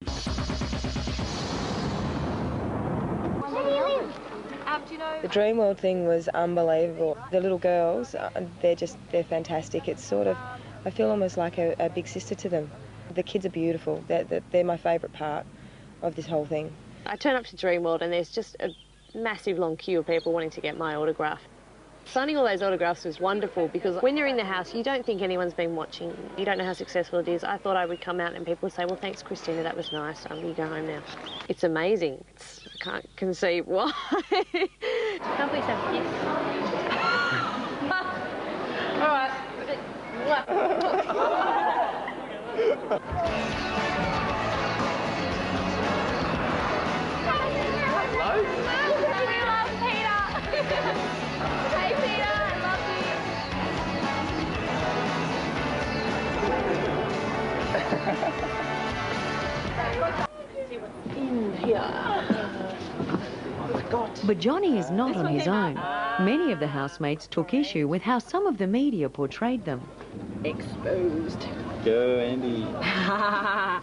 The Dream World thing was unbelievable. The little girls, they're fantastic. It's sort of, I feel almost like a big sister to them. The kids are beautiful. They're my favourite part of this whole thing. I turn up to Dream World and there's just a massive long queue of people wanting to get my autograph. Signing all those autographs was wonderful because when you're in the house, you don't think anyone's been watching. You don't know how successful it is. I thought I would come out and people would say, well, thanks, Christina, that was nice. You go home now. It's amazing. I can't conceive why. Can't please have a kiss? All right. But Johnny is not on his own. Many of the housemates took issue with how some of the media portrayed them. Exposed. Go, Andy. I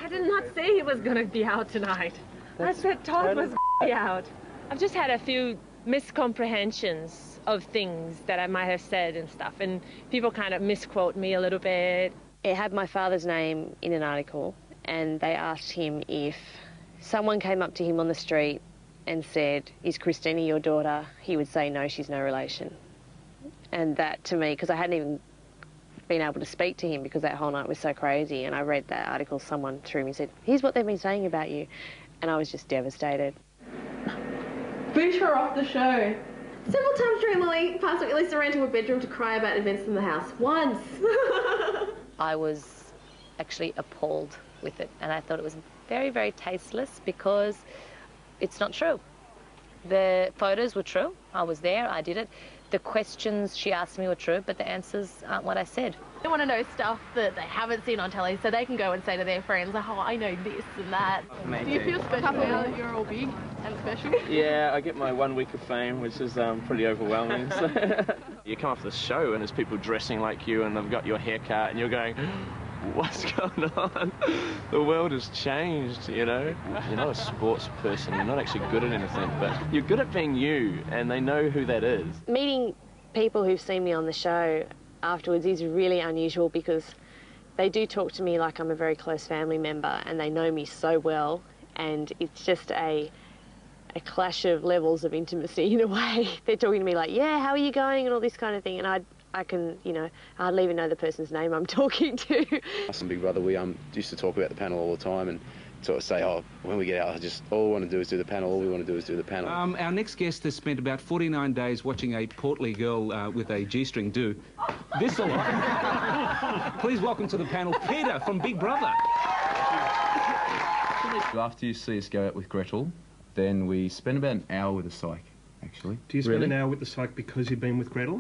did not say he was going to be out tonight. I said Todd was going to be out. I've just had a few miscomprehensions of things that I might have said and stuff, and people kind of misquote me a little bit. It had my father's name in an article, and they asked him if someone came up to him on the street and said, is Christina your daughter? He would say, no, she's no relation. And that to me, because I hadn't even been able to speak to him because that whole night was so crazy, and I read that article, someone threw me and said, here's what they've been saying about you. And I was just devastated. Boot her off the show. Several times during the past week, Lisa ran to her bedroom to cry about events in the house. Once. I was actually appalled with it, and I thought it was very, very tasteless because it's not true. The photos were true. I was there, I did it. The questions she asked me were true, but the answers aren't what I said. They want to know stuff that they haven't seen on telly, so they can go and say to their friends, oh, I know this and that. Do you feel special now that you're all big and special? Yeah, I get my 1 week of fame, which is pretty overwhelming. So. You come off the show and there's people dressing like you and they've got your haircut and you're going, what's going on? The world has changed, you know? You're not a sports person, you're not actually good at anything, but you're good at being you, and they know who that is. Meeting people who've seen me on the show afterwards is really unusual because they do talk to me like I'm a very close family member and they know me so well, and it's just a clash of levels of intimacy in a way. They're talking to me like, yeah, how are you going, and all this kind of thing, and I can, you know, I hardly even know the person's name I'm talking to. Us and Big Brother, we used to talk about the panel all the time and sort of say, oh, when we get out, all we want to do is do the panel, all we want to do is do the panel. Our next guest has spent about 49 days watching a portly girl with a G-string do this a lot. Please welcome to the panel Peter from Big Brother. After you see us go out with Gretel, then we spend about an hour with the psych, actually. Do you spend an hour with the psych because you've been with Gretel?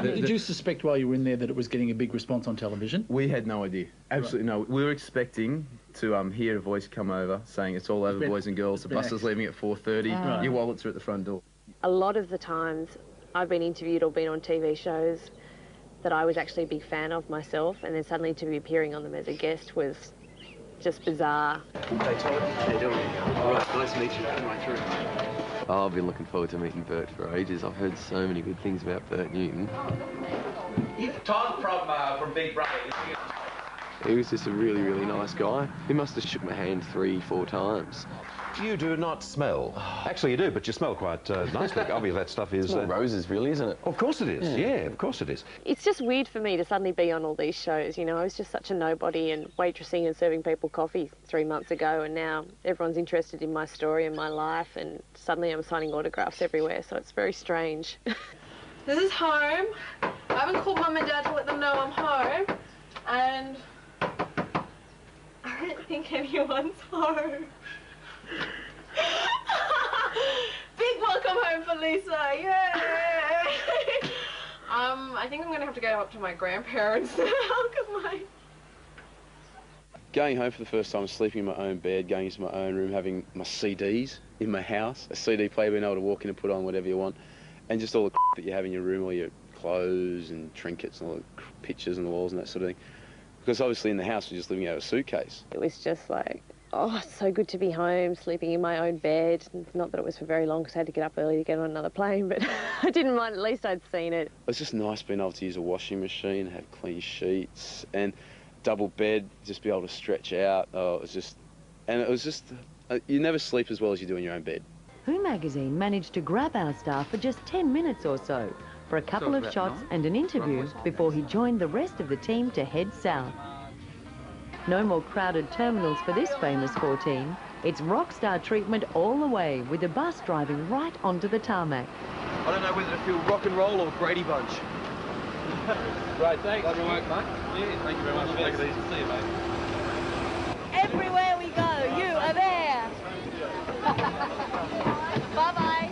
Did you suspect while you were in there that it was getting a big response on television? We had no idea. Absolutely no. We were expecting to hear a voice come over saying it's all over, boys and girls, the bus is leaving at 4:30, your wallets are at the front door. A lot of the times I've been interviewed or been on TV shows that I was actually a big fan of myself, and then suddenly to be appearing on them as a guest was just bizarre. Hey, Todd. How you doing? All right, nice to meet you. Come right through. Oh, I've been looking forward to meeting Bert for ages. I've heard so many good things about Bert Newton. Todd from Big Brother. He was just a really, really nice guy. He must have shook my hand 3-4 times. You do not smell. Actually, you do, but you smell quite nicely. Obviously, that stuff is... It's not roses, really, isn't it? Of course it is. Yeah, of course it is. It's just weird for me to suddenly be on all these shows, you know. I was just such a nobody and waitressing and serving people coffee 3 months ago, and now everyone's interested in my story and my life, and suddenly I'm signing autographs everywhere, so it's very strange. This is home. I haven't called Mum and Dad to let them know I'm home, and I don't think anyone's home. Big welcome home for Lisa, yay! I think I'm going to have to go up to my grandparents now, because Going home for the first time, sleeping in my own bed, going into my own room, having my CDs in my house, a CD player, being able to walk in and put on whatever you want, and just all the that you have in your room, all your clothes and trinkets and all the pictures on the walls and that sort of thing. Because obviously in the house we're just living out of a suitcase. It was just like, oh, it's so good to be home, sleeping in my own bed. Not that it was for very long because I had to get up early to get on another plane, but I didn't mind. At least I'd seen it. It's just nice being able to use a washing machine, have clean sheets, and double bed, just be able to stretch out. Oh, it was just, you never sleep as well as you do in your own bed. Who magazine managed to grab our star for just 10 minutes or so for a couple of shots and an interview before he joined the rest of the team to head south. No more crowded terminals for this famous 14. It's rock star treatment all the way, with the bus driving right onto the tarmac. I don't know whether to feel rock and roll or Brady Bunch. Right, thanks. Love your work, mate. Yeah, thank you very much. Take it easy. See you, mate. Everywhere we go, you are there. Bye-bye.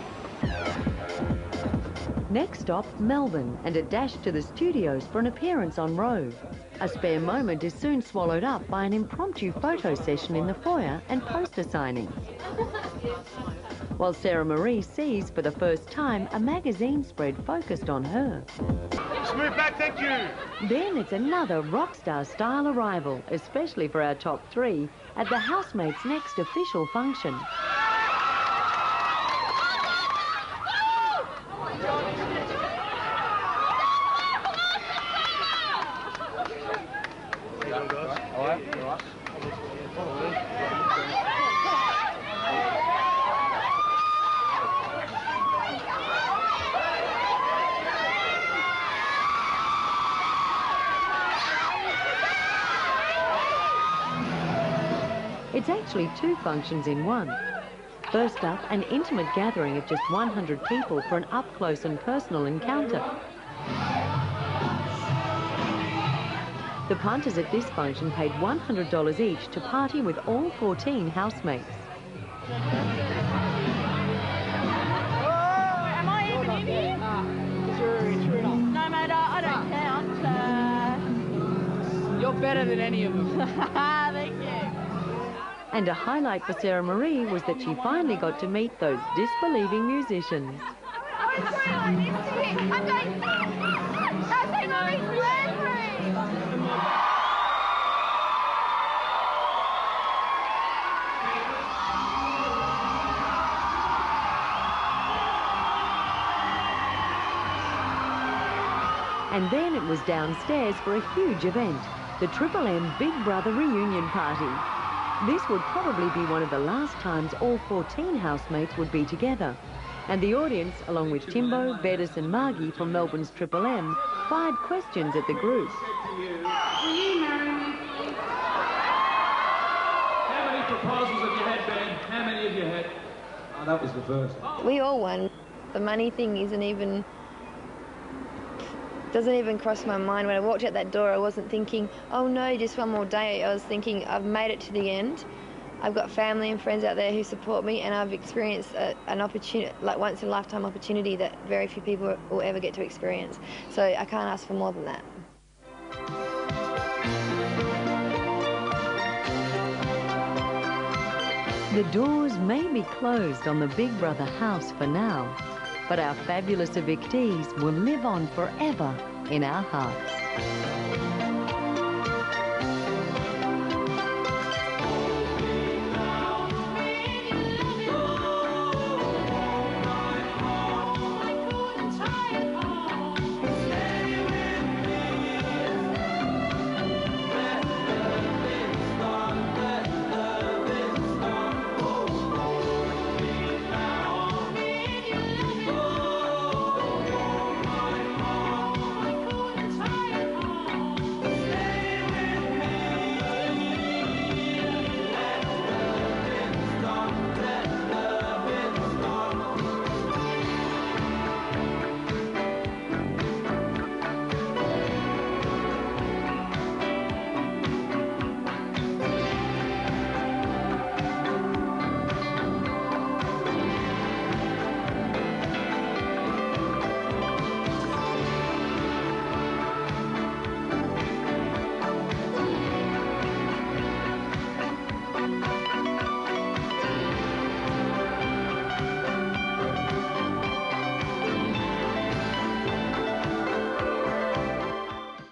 Next stop, Melbourne, and a dash to the studios for an appearance on Rove. A spare moment is soon swallowed up by an impromptu photo session in the foyer and poster signing. While Sara-Marie sees for the first time a magazine spread focused on her. Smooth back, thank you. Then it's another rock star style arrival, especially for our top 3, at the housemates' next official function. It's actually 2 functions in one. First up, an intimate gathering of just 100 people for an up-close and personal encounter. The punters at this function paid $100 each to party with all 14 housemates. Am I even in here? No, mate, I don't count. You're better than any of them. Thank you. And a highlight for Sara-Marie was that she finally got to meet those disbelieving musicians. I'm going And then it was downstairs for a huge event, the Triple M Big Brother reunion party. This would probably be one of the last times all 14 housemates would be together. And the audience, along with Timbo, Bettis and Margie from Melbourne's Triple M, fired questions at the group. Will you marry me? How many proposals have you had, Ben? How many have you had? Oh, that was the first. We all won. The money thing doesn't even cross my mind. When I walked out that door, I wasn't thinking, oh no, just one more day. I was thinking, I've made it to the end. I've got family and friends out there who support me, and I've experienced an opportunity, like once in a lifetime opportunity that very few people will ever get to experience. So I can't ask for more than that. The doors may be closed on the Big Brother house for now, but our fabulous evictees will live on forever in our hearts.